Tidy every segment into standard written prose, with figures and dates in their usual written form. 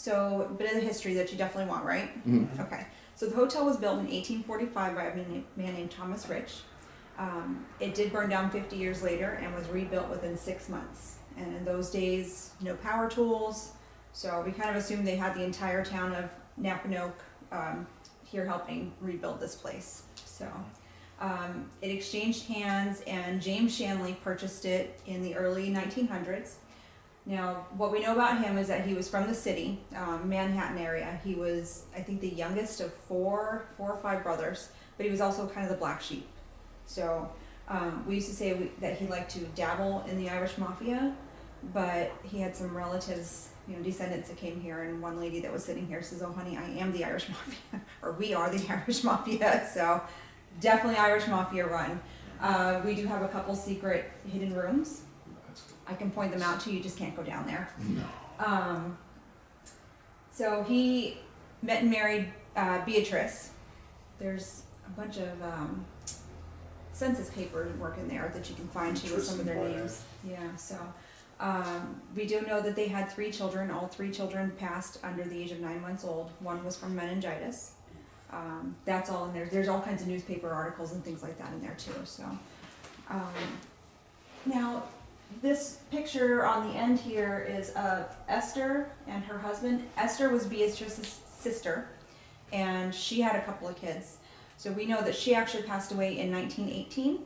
So a bit of the history that you definitely want, right? Mm-hmm. Okay. So the hotel was built in 1845 by a man named Thomas Rich. It did burn down 50 years later and was rebuilt within 6 months. And in those days, no power tools. So we kind of assumed they had the entire town of Napanoke here helping rebuild this place. So it exchanged hands, and James Shanley purchased it in the early 1900s. Now, what we know about him is that he was from the city, Manhattan area. He was, I think, the youngest of four or five brothers, but he was also kind of the black sheep. So we used to say that he liked to dabble in the Irish Mafia, but he had some relatives, descendants that came here, and one lady that was sitting here says, "Oh, honey, I am the Irish Mafia," or "We are the Irish Mafia." So definitely Irish Mafia run. We do have a couple secret hidden rooms. I can point them out to you, just can't go down there. No. So he met and married Beatrice. There's a bunch of census paperwork in there that you can find too with some of their names. Yeah, so we do know that they had 3 children. All 3 children passed under the age of 9 months old. One was from meningitis. That's all in there. There's all kinds of newspaper articles and things like that in there too. So now, this picture on the end here is of Esther and her husband. Esther was Beatrice's sister, and she had a couple of kids. So we know that she actually passed away in 1918,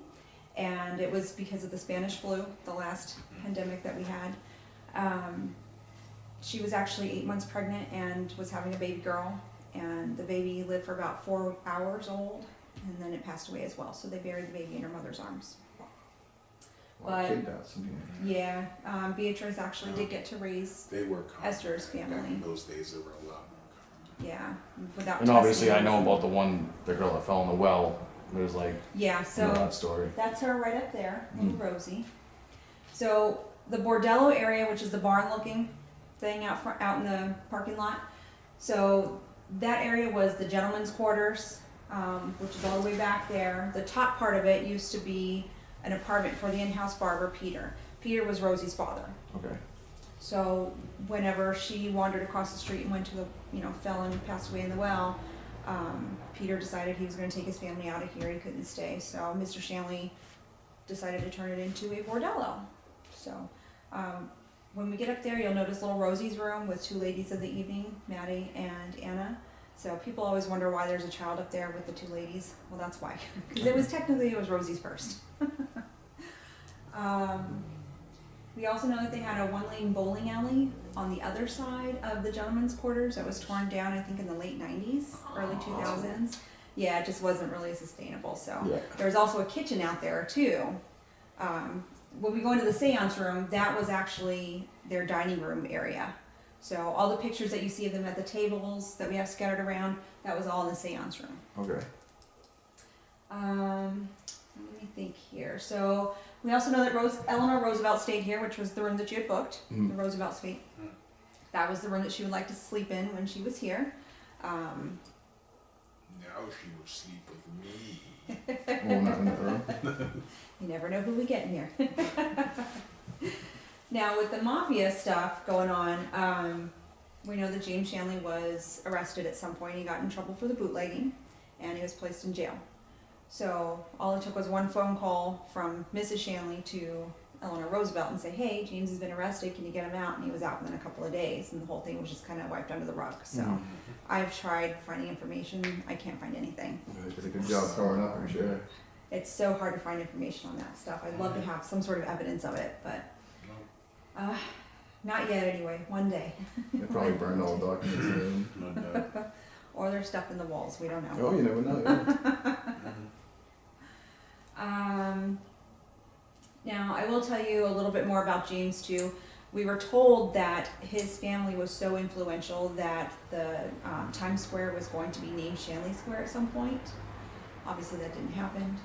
and it was because of the Spanish flu, the last pandemic that we had. She was actually 8 months pregnant and was having a baby girl, and the baby lived for about 4 hours old, and then it passed away as well. So they buried the baby in her mother's arms. But yeah, Beatrice actually did get to raise Esther's family. Back in those days, they were a lot more common. Yeah, without. And obviously, I know about the girl that fell in the well. There's yeah, so that story. That's her right up there, little Rosie. So the bordello area, which is the barn-looking thing out front, out in the parking lot. So that area was the gentleman's quarters, which is all the way back there. The top part of it used to be an apartment for the in-house barber, Peter. Peter was Rosie's father. Okay. So whenever she wandered across the street and went to the, fell and passed away in the well, Peter decided he was going to take his family out of here. He couldn't stay. So Mr. Shanley decided to turn it into a bordello. So when we get up there, you'll notice little Rosie's room with 2 ladies of the evening, Maddie and Anna. So people always wonder why there's a child up there with the 2 ladies. Well, that's why, because it was Rosie's first. We also know that they had a 1-lane bowling alley on the other side of the gentleman's quarters that was torn down, I think, in the late 90s, early 2000s. Yeah, it just wasn't really sustainable. So there was also a kitchen out there too. When we go into the seance room, that was actually their dining room area. So all the pictures that you see of them at the tables that we have scattered around, that was all in the seance room. Okay. Let me think here. So we also know that Eleanor Roosevelt stayed here, which was the room that you had booked, the Roosevelt suite. That was the room that she would like to sleep in when she was here. Now she will sleep with me. Oh, not in the room. You never know who we get in here. Now, with the mafia stuff going on, we know that James Shanley was arrested at some point. He got in trouble for the bootlegging, and he was placed in jail. So all it took was one phone call from Mrs. Shanley to Eleanor Roosevelt and say, "Hey, James has been arrested. Can you get him out?" And he was out within a couple of days, and the whole thing was just kind of wiped under the rug. So I've tried finding information. I can't find anything. They did a good job covering up, I'm sure. It's so hard to find information on that stuff. I'd love to have some sort of evidence of it, but not yet anyway. One day. They probably burned all the documents in. Or there's stuff in the walls. We don't know. Oh, you never know. Now, I will tell you a little bit more about James too. We were told that his family was so influential that the Times Square was going to be named Shanley Square at some point. Obviously that didn't happen.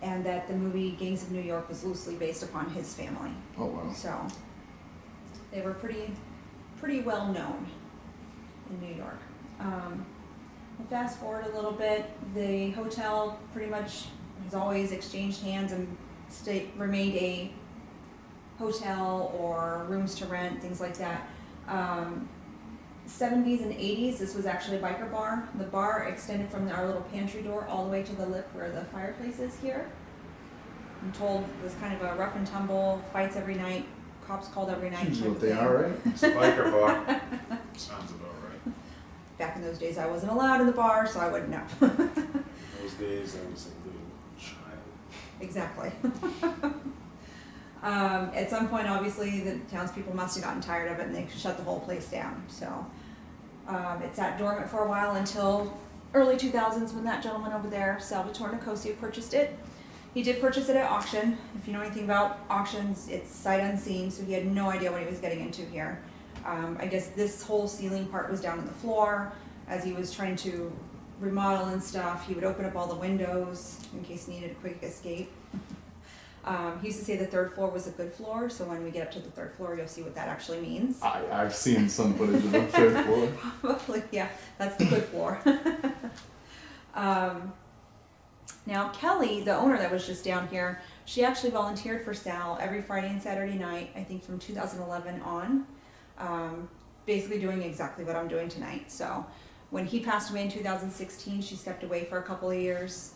And that the movie Gangs of New York was loosely based upon his family. Oh, wow. So they were pretty well known in New York. We'll fast forward a little bit. The hotel pretty much has always exchanged hands and remained a hotel or rooms to rent, things like that. 70s and 80s, this was actually a biker bar. The bar extended from our little pantry door all the way to the lip where the fireplace is here. I'm told it was kind of a rough and tumble, fights every night, cops called every night. Seems type what of they thing. are, right? It's a biker bar. Sounds about right. Back in those days, I wasn't allowed in the bar, so I wouldn't know. In those days, I was a little child. Exactly. At some point, obviously, the townspeople must have gotten tired of it and they shut the whole place down. So it sat dormant for a while until early 2000s when that gentleman over there, Salvatore Nicosio, purchased it. He did purchase it at auction. If you know anything about auctions, it's sight unseen, so he had no idea what he was getting into here. I guess this whole ceiling part was down on the floor. As he was trying to remodel and stuff, he would open up all the windows in case he needed a quick escape. He used to say the third floor was a good floor, so when we get up to the third floor, you'll see what that actually means. I've seen some footage of the third floor. Probably, yeah, that's the good floor. Now, Kelly, the owner that was just down here, she actually volunteered for Sal every Friday and Saturday night, I think from 2011 on, basically doing exactly what I'm doing tonight. So when he passed away in 2016, she stepped away for a couple of years.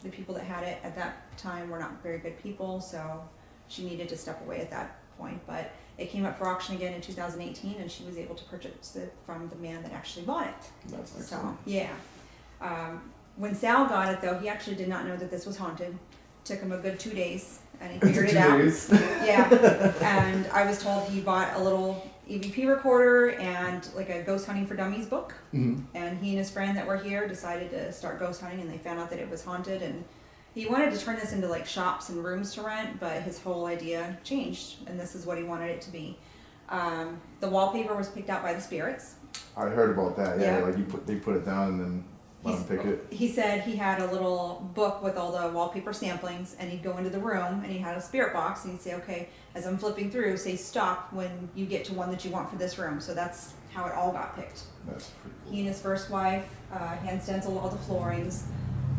The people that had it at that time were not very good people, so she needed to step away at that point. But it came up for auction again in 2018, and she was able to purchase it from the man that actually bought it. That's So, excellent. yeah. When Sal got it, though, he actually did not know that this was haunted. Took him a good 2 days, and he figured it out. Yeah. And I was told he bought a little EVP recorder and like a ghost hunting for dummies book. Mm-hmm. And he and his friend that were here decided to start ghost hunting, and they found out that it was haunted. And he wanted to turn this into like shops and rooms to rent, but his whole idea changed, and this is what he wanted it to be. The wallpaper was picked out by the spirits. I heard about that. Yeah, Yeah. like they put it down and then let them pick it. He said he had a little book with all the wallpaper samplings, and he'd go into the room and he had a spirit box, and he'd say, okay, as I'm flipping through, say stop when you get to one that you want for this room. So that's how it all got picked. That's pretty cool. He and his first wife hand stenciled all the floorings.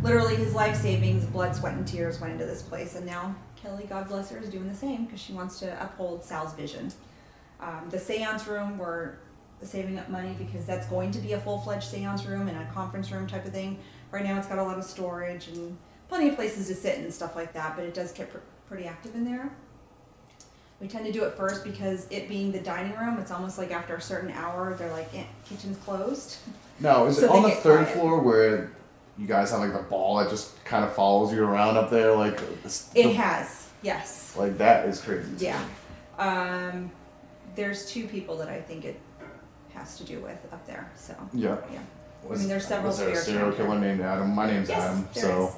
Literally his life savings, blood, sweat, and tears went into this place, and now Kelly, God bless her, is doing the same because she wants to uphold Sal's vision. The seance room, we're saving up money because that's going to be a full-fledged seance room and a conference room type of thing. Right now it's got a lot of storage and plenty of places to sit and stuff like that, but it does get pretty active in there. We tend to do it first because it being the dining room, it's almost like after a certain hour, they're like, kitchen's closed. Now, is So it on they the get third quiet. floor where you guys have like the ball that just kind of follows you around up there? Like, It has, yes. like that is crazy. to Yeah. me. There's two people that I think it has to do with up there, so. Yeah. Yeah. Was, there's several was there a spirits serial around here. killer named Adam? My name's Yes, Adam, there so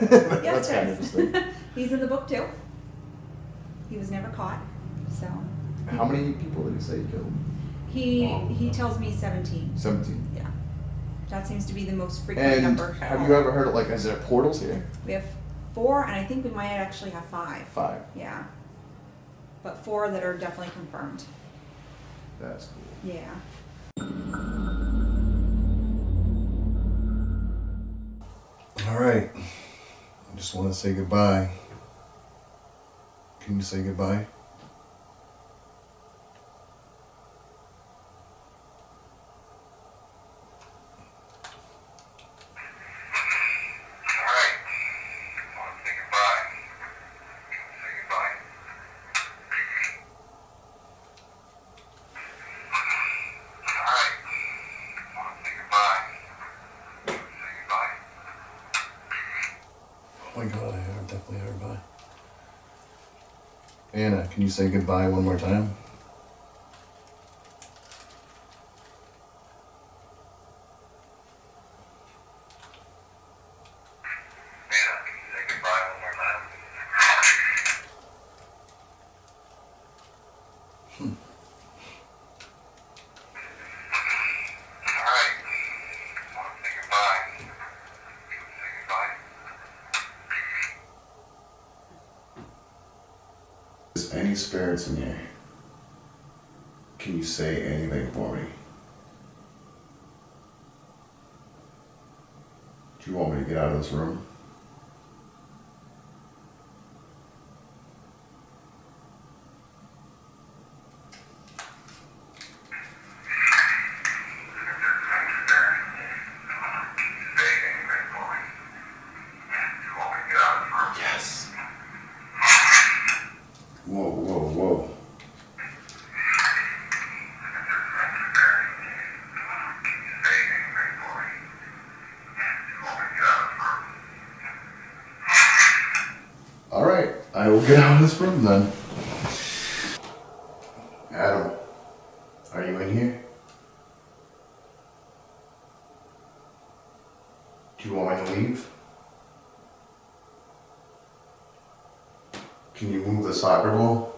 Yes, that's there kind of is. interesting. He's in the book too. He was never caught, so. How many people did he say he killed? He tells me 17. 17. Yeah. That seems to be the most frequent And number. have you ever heard of, like, is there portals here? We have 4, and I think we might actually have 5. 5. Yeah. But 4 that are definitely confirmed. That's cool. Yeah. All right. I just want to say goodbye. Can you say goodbye? Oh my God, I definitely heard bye. Anna, can you say goodbye one more time? Any spirits in here? Can you say anything for me? Do you want me to get out of this room? we'll get out of this room then. Adam, are you in here? Do you want me to leave? Can you move the soccer ball?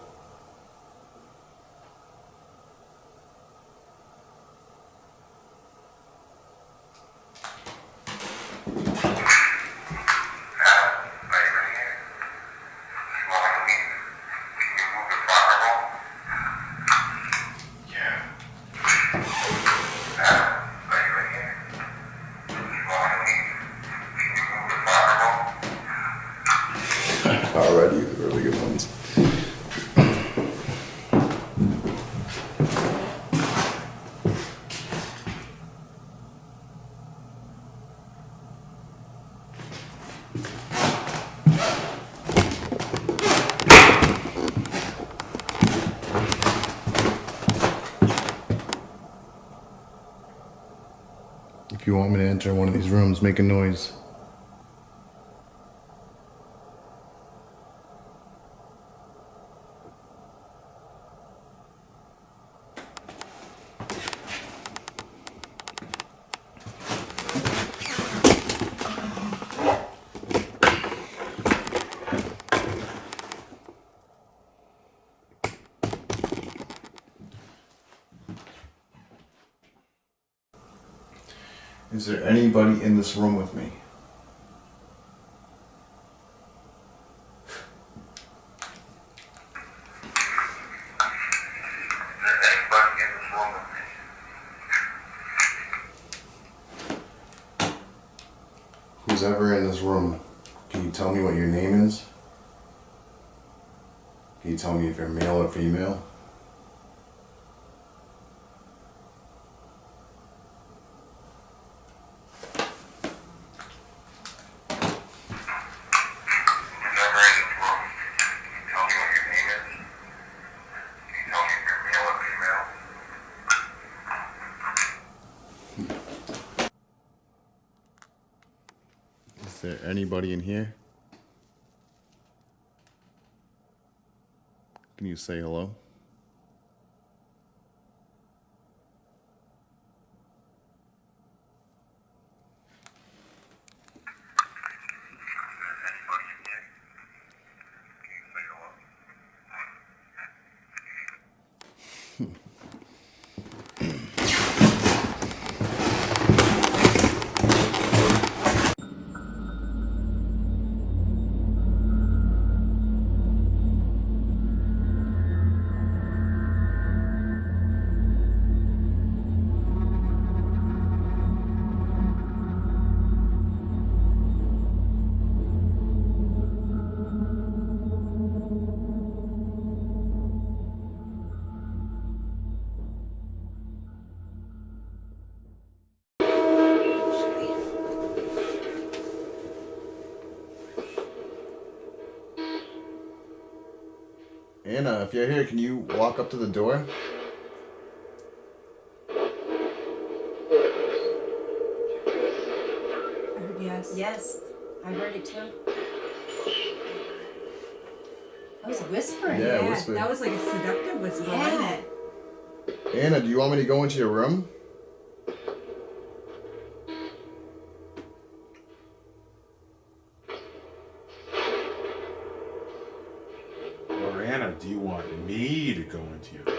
Already, the really good ones. If you want me to enter one of these rooms, make a noise. Is there anybody in this room with me? Who's ever in this room, can you tell me what your name is? Can you tell me if you're male or female? Is there anybody in here? Can you say hello? Anna, if you're here, can you walk up to the door? I heard yes. Yes, I heard it too. I was whispering. Yeah, whisper. That was like a seductive whisper, wasn't Yeah. it? Anna, do you want me to go into your room? Or Anna, do you want me to go into your room?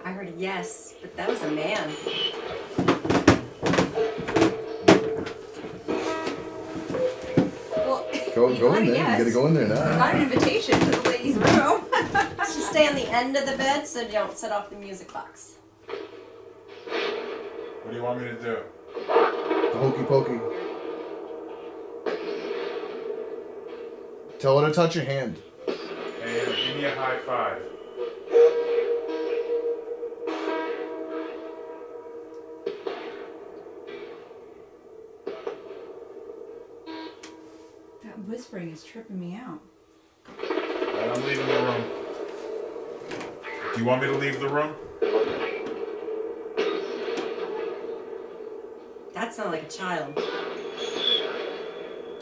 I heard yes, but that was a man. Well, Go you got in a there. yes. You gotta go in there You now. got an invitation to the ladies' room. Just stay on the end of the bed so you don't set off the music box. What do you want me to do? The hokey pokey. Tell her to touch your hand. Hey, Anna, give me a high five. That whispering is tripping me out. Right, I'm leaving the room. Do you want me to leave the room? That sounded like a child. Do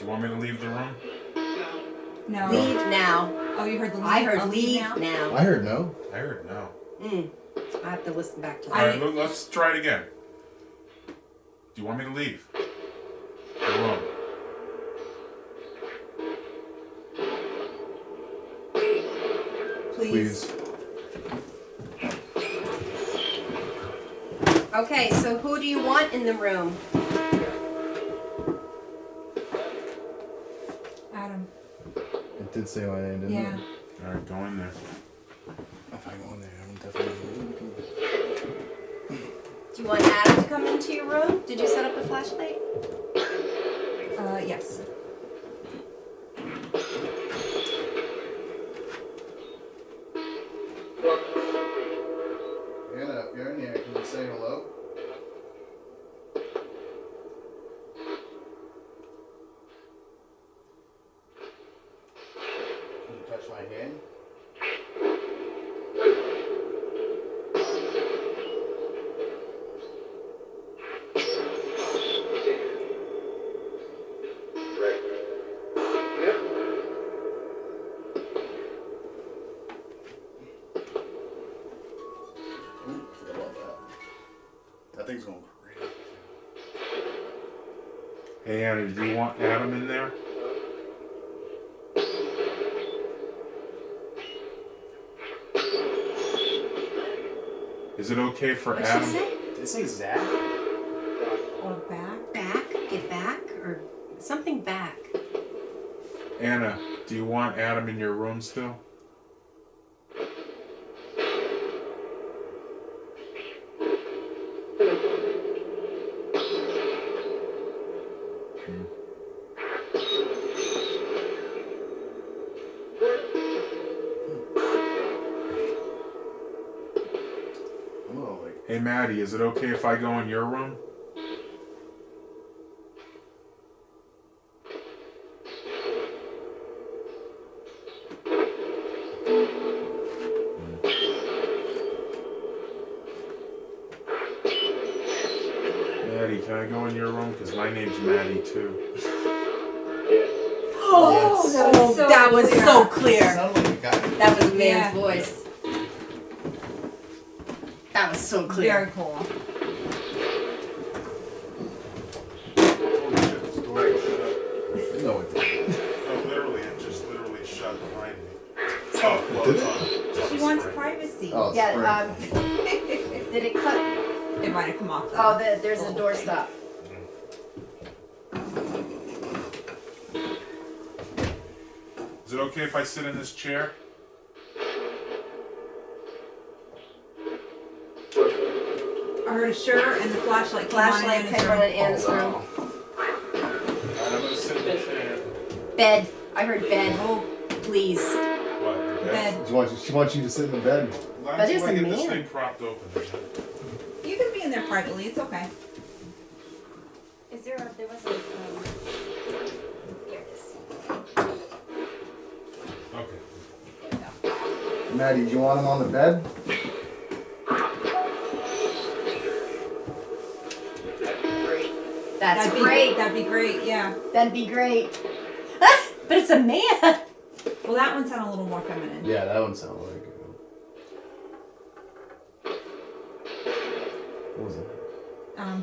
you want me to leave the room? No. Leave now. Oh, you heard the leave? I heard I'll leave now? now. I heard no. I heard no. I have to listen back to All that. right, let's try it again. Do you want me to leave the room? Please. Okay, so who do you want in the room? Adam. It did say my name, didn't Yeah. it? All right, go in there. If I go in there, I'm definitely. Do you want Adam to come into your room? Did you set up a flashlight? Yes. Anna, if you're in here, can you say hello? Can you touch my hand? Ooh, forgot about that. That thing's going crazy. Hey, Anna, do you want Adam in there? Is it okay for What'd Adam? she say? Did it say Zach? Or back. Back? Get back? Or something back? Anna, do you want Adam in your room still? I'm gonna like. Hey, Maddie, is it okay if I go in your room? Maddie, can I go in your room? Because my name's Maddie, too. Oh, that was so clear. Sounded like a guy. That was a man's Yeah. voice. That was so clear. Very cool. Holy shit, this door is shut. No, it didn't. No, literally, it just literally shut behind me. Oh, well, it's on. It's on She wants spring. privacy. Oh, it's Yeah, spring. did it cut? It might have come off. Oh, there's a door stop. Is it okay if I sit in this chair? I heard a sure and the flashlight came Flashlight came on in Anna's room. Alright, I'm gonna sit in the chair. Bed. I heard bed. Oh, Please. What? the bed. She wants you to sit in the bed. Not But until there's I a get this man. thing propped open. You can be in there privately. It's okay. Is there a, there was a, here it is. Okay. Maddie, do you want him on the bed? That's That'd great. Be, that'd be great. Yeah. That'd be great. But it's a man. Well, that one sounded a little more feminine. Yeah, that one sounded like. What was it?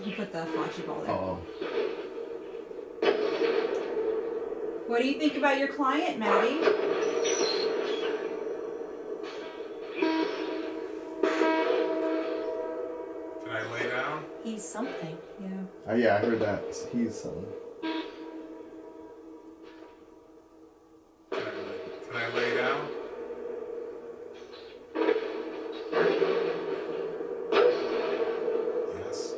He put the flashy ball there. Oh. What do you think about your client, Maddie? Can I lay down? He's something. Yeah. Yeah, I heard that. He's something. Can I lay down? Yes.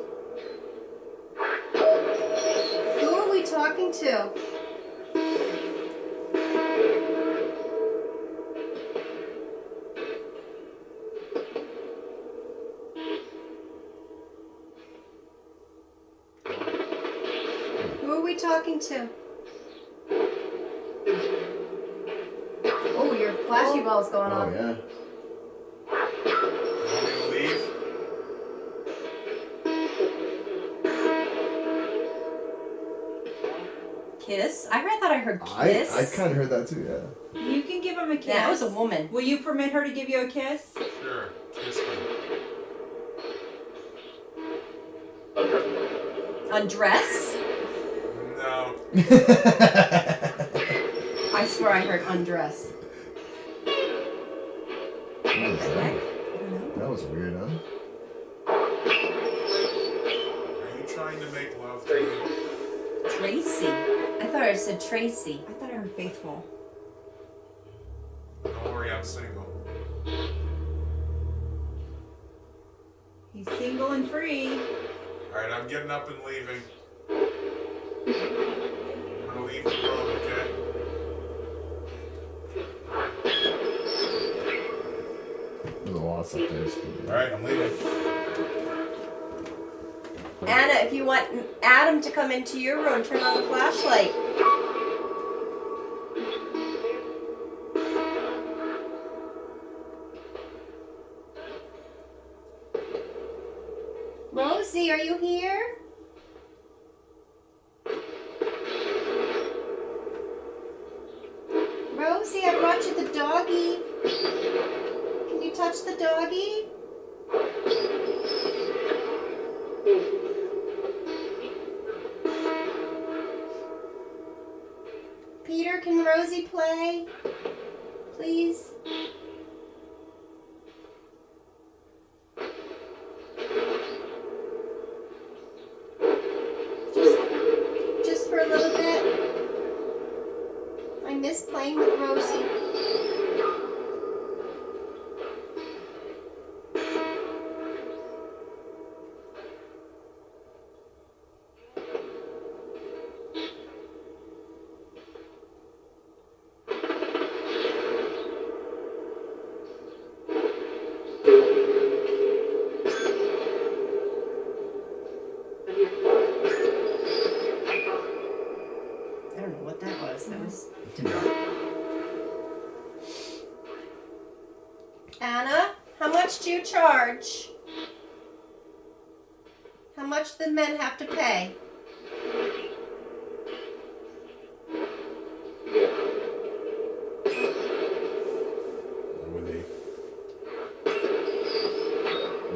Who are we talking to? Who are we talking to? Oh, your flashy ball's going Oh on. yeah. You want me to leave? kiss. I thought I heard I kiss. kind of heard that too. Yeah. You can give him a kiss. That was a woman. Will you permit her to give you a kiss? Sure. Kiss me. Undress? No. I swear I heard undress. What was that? That was weird, huh? Are you trying to make love to me? Tracy. I thought I said Tracy. I thought I heard faithful. Don't worry, I'm single. He's single and free. Alright, I'm getting up and leaving. I'm gonna leave the room, okay? There's a lot of stuff there. Alright, I'm leaving. Anna, if you want Adam to come into your room, turn on the flashlight. Rosie, are you here? Rosie, I brought you the doggy. Can you touch the doggy? Peter, can Rosie play? Please? Just for a little bit. I miss playing with Rosie. I don't know what that was. That was Anna, how much do you charge? How much do the men have to pay? Were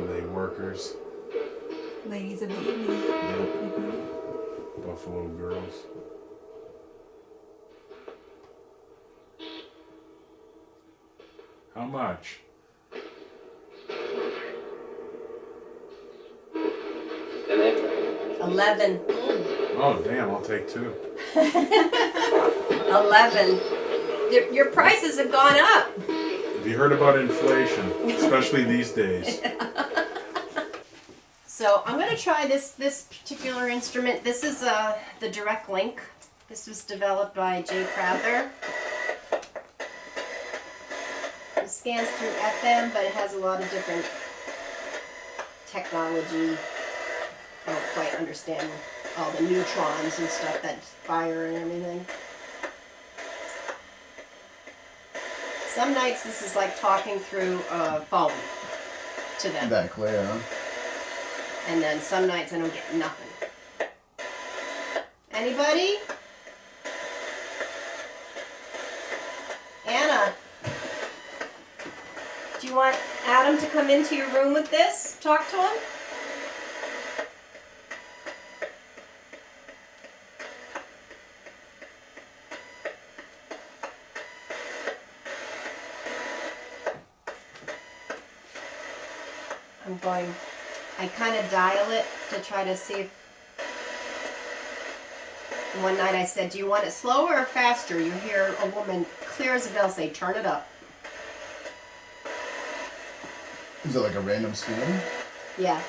they workers? Ladies of the evening. Yeah. Buffalo girls. How much? 11. Oh, damn, I'll take 2. 11. Your prices have gone up. Have you heard about inflation? Especially these days. So I'm going to try this particular instrument. This is the direct link. This was developed by Jay Prather. It scans through FM, but it has a lot of different technology. I don't quite understand all the neutrons and stuff that's fire and everything. Some nights this is like talking through a phone to them. That clear, huh? And then some nights I don't get nothing. Anybody? Anna, do you want Adam to come into your room with this? Talk to him? I kind of dial it to try to see if... One night I said, do you want it slower or faster? You hear a woman clear as a bell say, turn it up. Is it like a random scan? Yeah.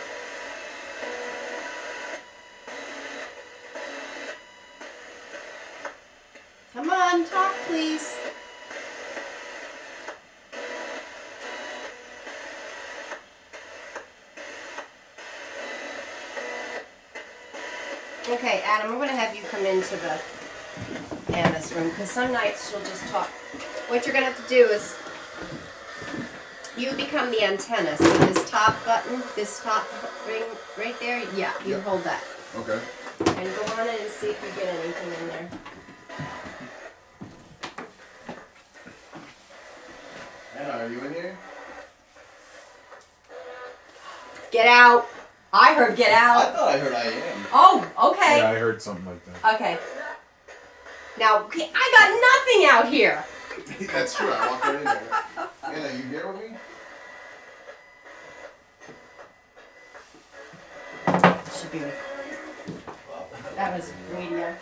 Come on, talk please. Okay, Adam, I'm going to have you come into the Anna's room because some nights she'll just talk. What you're going to have to do is you become the antenna. So this top button, this top ring right there, yeah, you hold that. Okay. And go on in and see if you get anything in there. Anna, are you in here? Get out. I heard get I out. thought I heard I am. Oh, okay. Yeah, I heard something like that. Okay. Now, I got nothing out here. That's true, I walked right in there. Anna, you here with me? Should be. That was radio.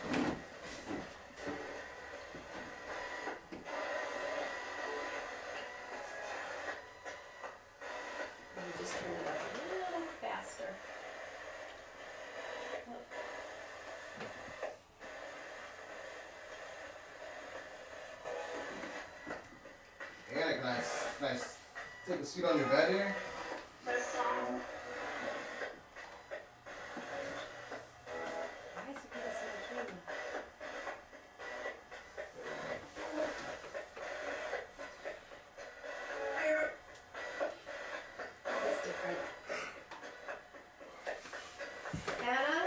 Let me just turn it up a little faster. Anna, can I take a seat on your bed here? Why is it getting so between them? That's different. Anna?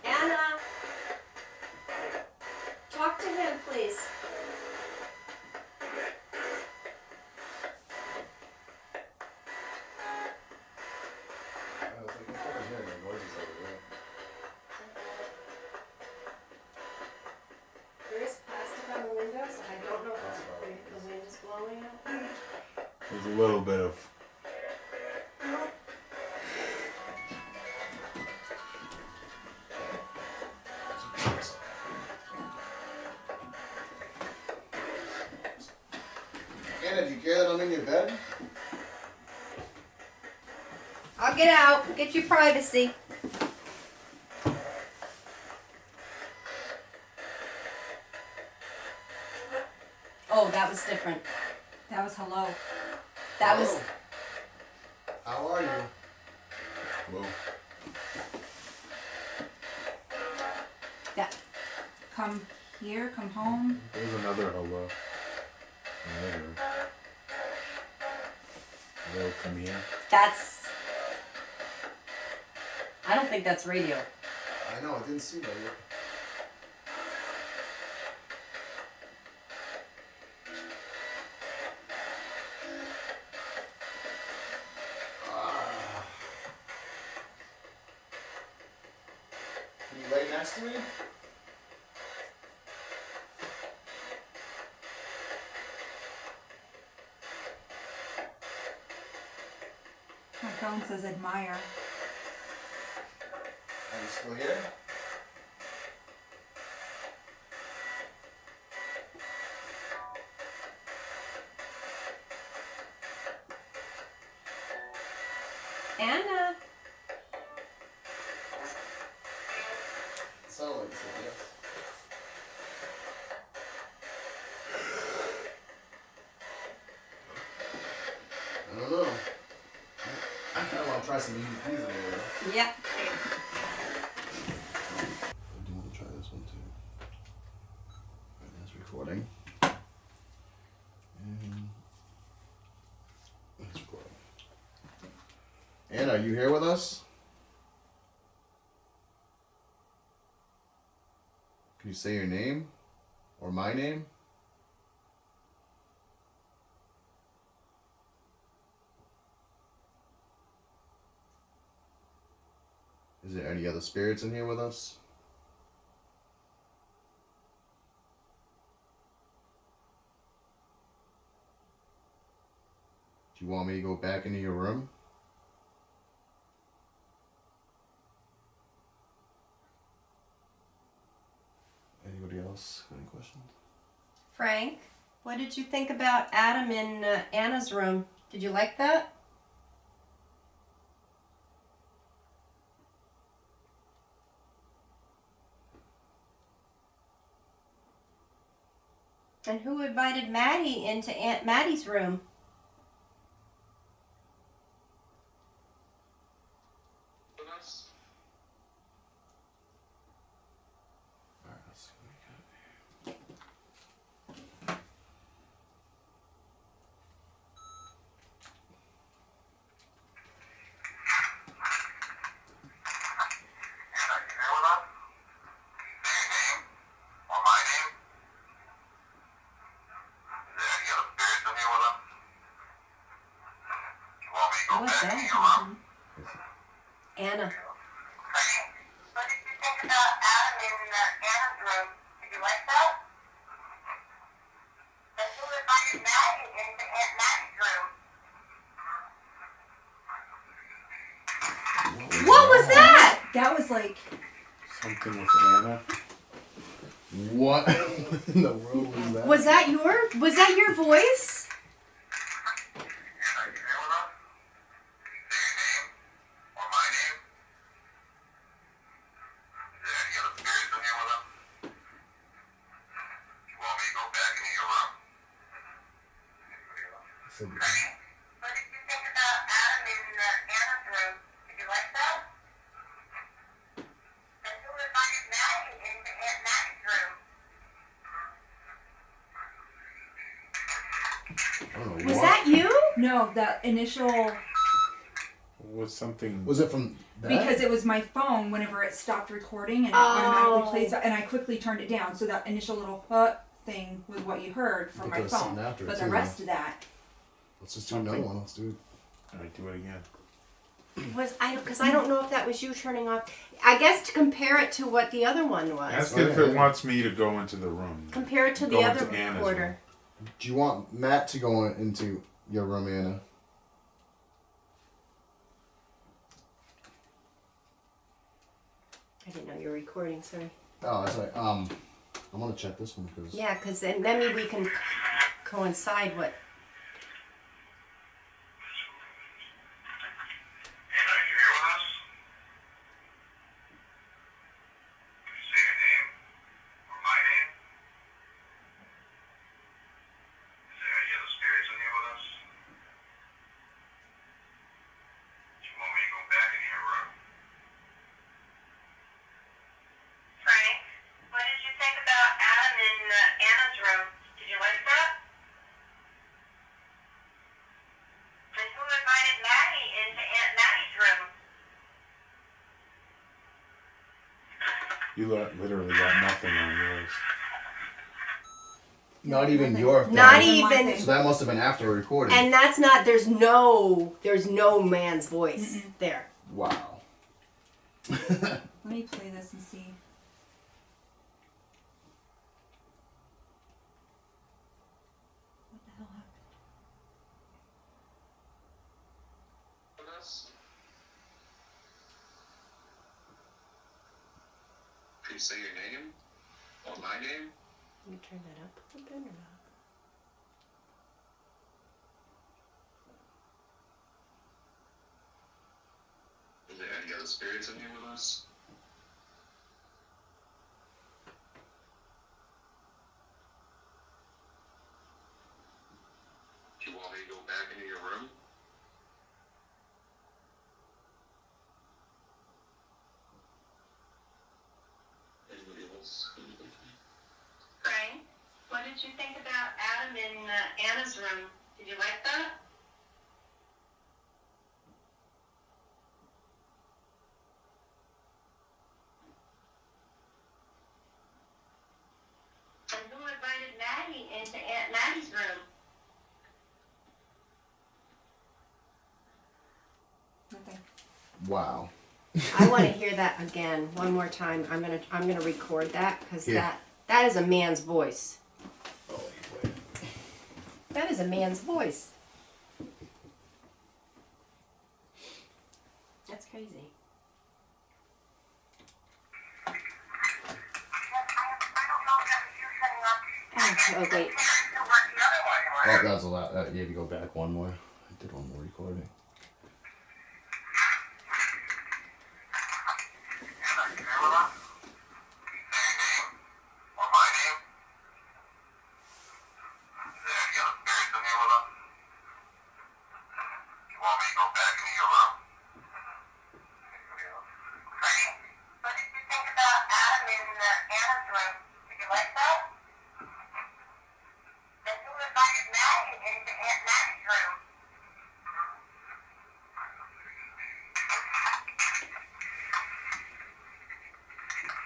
Anna? Talk to him, please. I was like, I hearing the noises over there. There is plastic on the windows. I don't know if the wind is blowing out. There's a little bit of. Anna, do you care that I'm in your bed? I'll get out. Get your privacy. Oh, that was different. That was hello. That was. How are you? Whoa. That. Come here, come home. There's another hello. Another. Hello, come here. That's. I don't think that's radio. I know, I didn't see that yet. Can you lay next to me? My phone says admire. Are you still here? Anna. It sounded like you said yes. I don't know. I kind of want to try some easy peasy there. Yep. I do want to try this one too. Alright, that's recording. And it's recording. Anna, are you here with us? Can you say your name? Or my name? Is there any other spirits in here with us? Do you want me to go back into your room? Anybody else got any questions? Frank, what did you think about Adam in Anna's room? Did you like that? And who invited Maddie into Aunt Maddie's room? Alright, let's see what we got here. was that? Anna. What did you think about Adam in Anna's room? Did you like that? And who invited Maddie into Aunt Maddie's room? What was that? That was like, Something with Anna. What in the world was that? Was that your voice? What did you think about Adam in Anna's room? Did you like that? And who invited Maddie into Aunt Maddie's room? I don't know Was what. that you? no, that initial, Was something. Was it from that? because it was my phone whenever it stopped recording and it Oh. automatically plays, and I quickly turned it down. So that initial little thing was what you heard from But my there was phone. something after it But the too, rest of that, Let's just do another one. Let's do it. Alright, do it again. Because I don't know if that was you turning off. I guess to compare it to what the other one was. Ask Oh, if yeah, it yeah. wants me to go into the room. Compare it to the Go other into Anna's recorder. Do you want Matt to go into your room, Anna? I didn't know you were recording. Sorry. Oh, that's right. I'm gonna check this one because. Yeah, because then maybe we can coincide what. Anna, are you here with us? Can you say your name? Or my name? Is there any other spirits in here with us? Do you want me to go back into your room? Frank, what did you think about Adam in Anna's room? Did you like that? And who invited Maddie into Aunt Maddie's room? You literally got nothing on yours. Not even your. Not even my even. thing. So that must have been after recording. And that's not. There's no man's voice there. Wow. let me play this and see. What the hell happened? Can you say your name? Or my name? Can you turn that up a little bit or not? Is there any other spirits in here with us? Do you want me to go back into your room? Anybody else? Frank, what did you think about Adam in Anna's room? Did you like that? And who invited Maddie into Aunt Maddie's room? Nothing. Wow. I want to hear that again one more time. I'm gonna record that because Yeah. that is a man's voice. Oh, wait. That is a man's voice. That's crazy. Oh wait. Oh, that's a lot. You had to go back one more. I did one more recording. What did you think about Adam in Anna's room? Did you like that? And who invited Maddie into Aunt Maddie's room?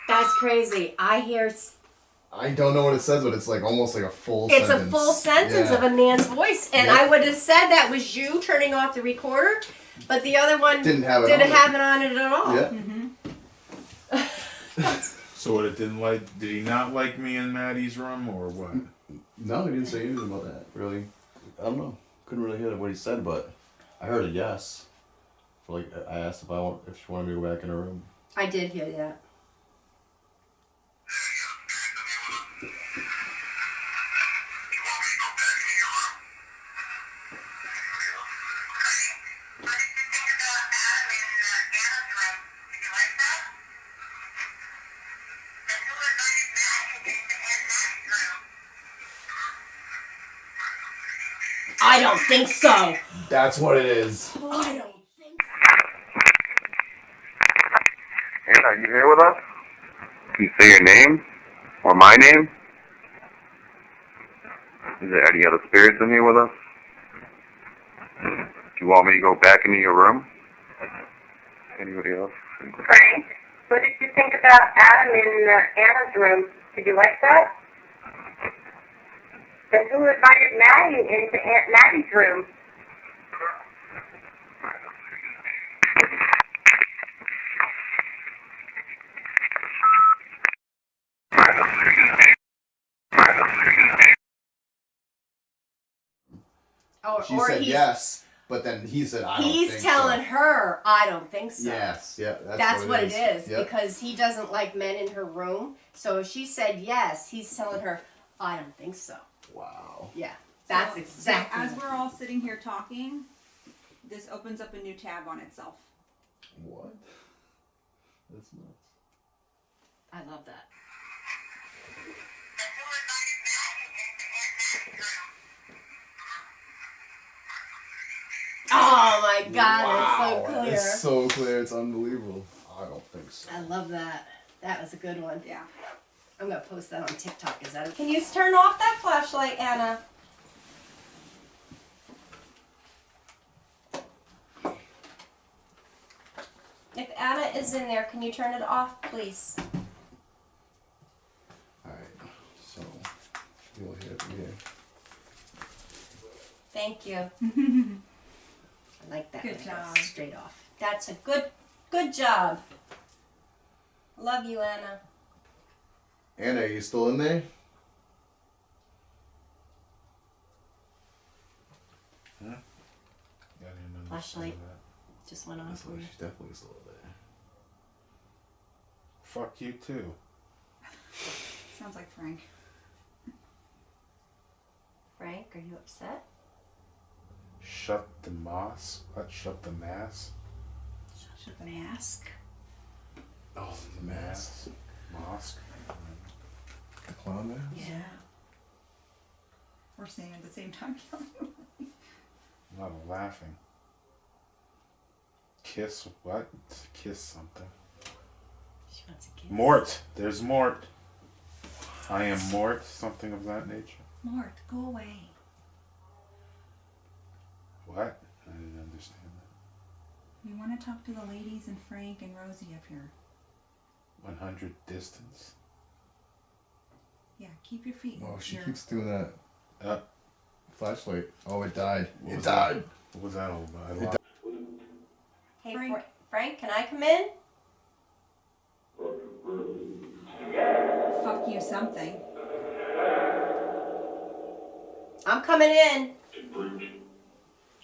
That's crazy. I hear. I don't know what it says, but it's like almost like a full It's sentence. a full sentence Yeah. of a man's voice, and Yep. I would have said that was you turning off the recorder, But the other one Didn't have it didn't on it. have it on it at all. Yeah. So what? It didn't like? Did he not like me in Maddie's room, or what? No, he didn't say anything about that, really. I don't know. Couldn't really hear what he said, but I heard a yes. For like, I asked if she wanted me to go back in her room. I did hear that. I don't think so. That's what it is. I don't think so. Anna, are you here with us? Can you say your name? Or my name? Is there any other spirits in here with us? Do you want me to go back into your room? Anybody else? Frank, what did you think about Adam in Anna's room? Did you like that? Then who invited Maddie into Aunt Maddie's room? She Or said he's, yes, but then he said, I don't think he's telling so. her, I don't think so. Yes, yeah, That's what it is. Yep. Because he doesn't like men in her room. So if she said yes, he's telling her, I don't think so. Wow. Yeah, that's So, exactly. as we're all sitting here talking, this opens up a new tab on itself. What? That's nuts. I love that. Oh my God, Wow, it's so clear. It's so clear, it's unbelievable. I don't think so. I love that. That was a good one. Yeah. I'm gonna post that on TikTok. Is that? Can you turn off that flashlight, Anna? If Anna is in there, can you turn it off, please? Alright, so you'll hear it from here. Thank you. I like that. Good when it goes job. Straight off. That's a good job. Love you, Anna. Anna, are you still in there? Yeah, I didn't understand Flashlight. that. Just went on That's for why me. she's definitely still there. Fuck you too. Sounds like Frank. Frank, are you upset? Shut the mosque. What? Shut the mass. Shut the mask. Oh, the mask. Mosque. The clown mask? Yeah. We're saying at the same time. I'm not laughing. Kiss what? Kiss something. She wants a kiss. Mort. There's Mort. I am Mort. Something of that nature. Mort, go away. What? I didn't understand that. We want to talk to the ladies and Frank and Rosie up here. 100 distance. Yeah, keep your feet. Oh, she here. keeps doing that. Uh, Flashlight. Oh, it died. What It was died. that? What was that all about? I It lost- Hey, Frank. Frank, can I come in? Fuck you something. I'm coming in.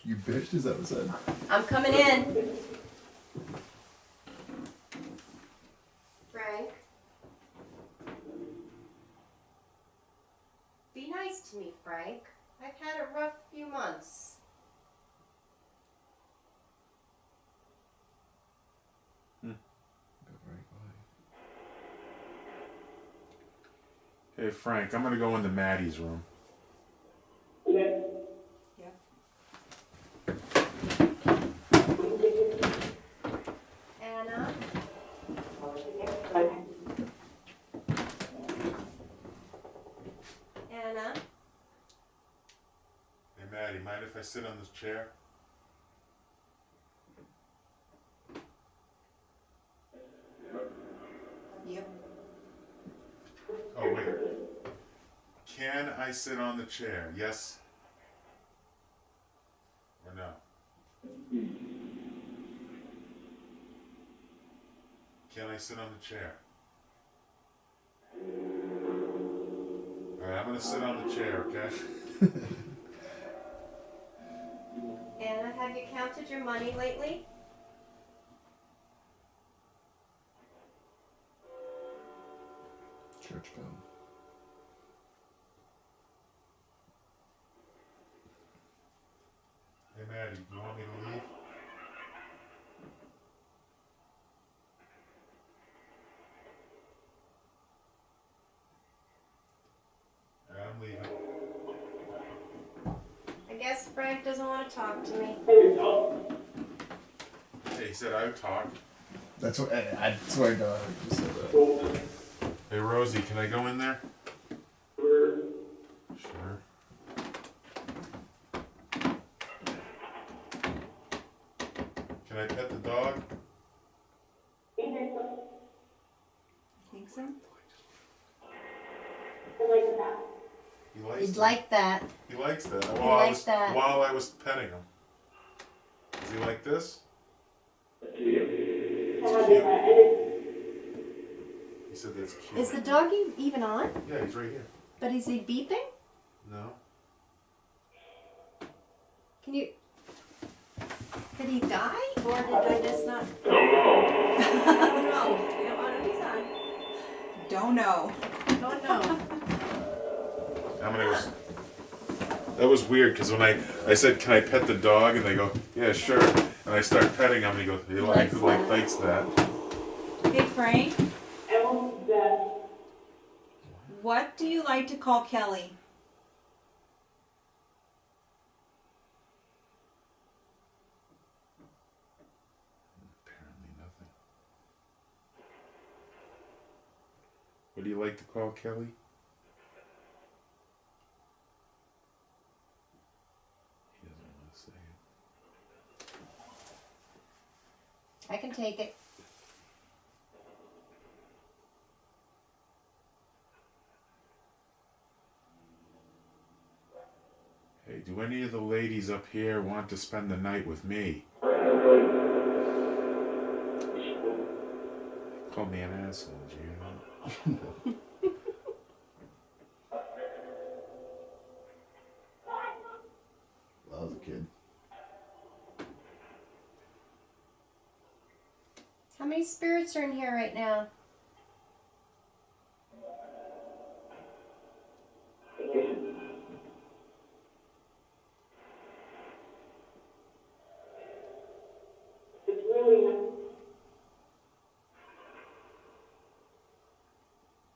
You bitch, is that what it said? I'm coming in. Frank. Be nice to me, Frank. I've had a rough few months. Hey Frank, I'm gonna go into Maddie's room. Anna. Anna. Hey Maddie, mind if I sit on this chair? Yep. Oh wait. Can I sit on the chair? Yes or no? can I sit on the chair? Alright, I'm gonna sit on the chair, okay? Anna, have you counted your money lately? Church bell. Hey Maddie, do you want me to leave? I'm leaving. I guess Frank doesn't want to talk to me. Hey, he said I would talk. That's what I swear to God. I just said that. Hey Rosie, can I go in there? Sure. Can I pet the dog? Think so? He likes He'd it. like that. He likes that. He While likes that. While I was petting him. Does he like this? It's cute. He said that's cute. Is the dog even on? Yeah, he's right here. But is he beeping? No. Can you... Did he die? Or did I just not... No. We don't want to be on. Don't know. Don't know. How many was? That was weird because when I said, "Can I pet the dog?" and they go, "Yeah, sure," and I start petting him, and he goes, "He likes that." Hey Frank. What do you like to call Kelly? Apparently nothing. What do you like to call Kelly? He doesn't want to say it. I can take it. Hey, do any of the ladies up here want to spend the night with me? Call me an asshole, do you know? When I was a kid. How many spirits are in here right now?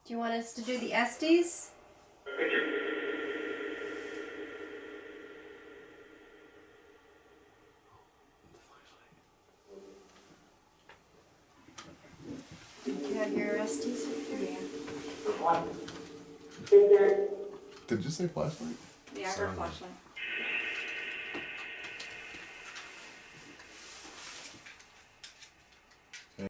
Do you want us to do the Estes? Do you have your Estes up here? Yeah. Did you say flashlight? Yeah, her flashlight.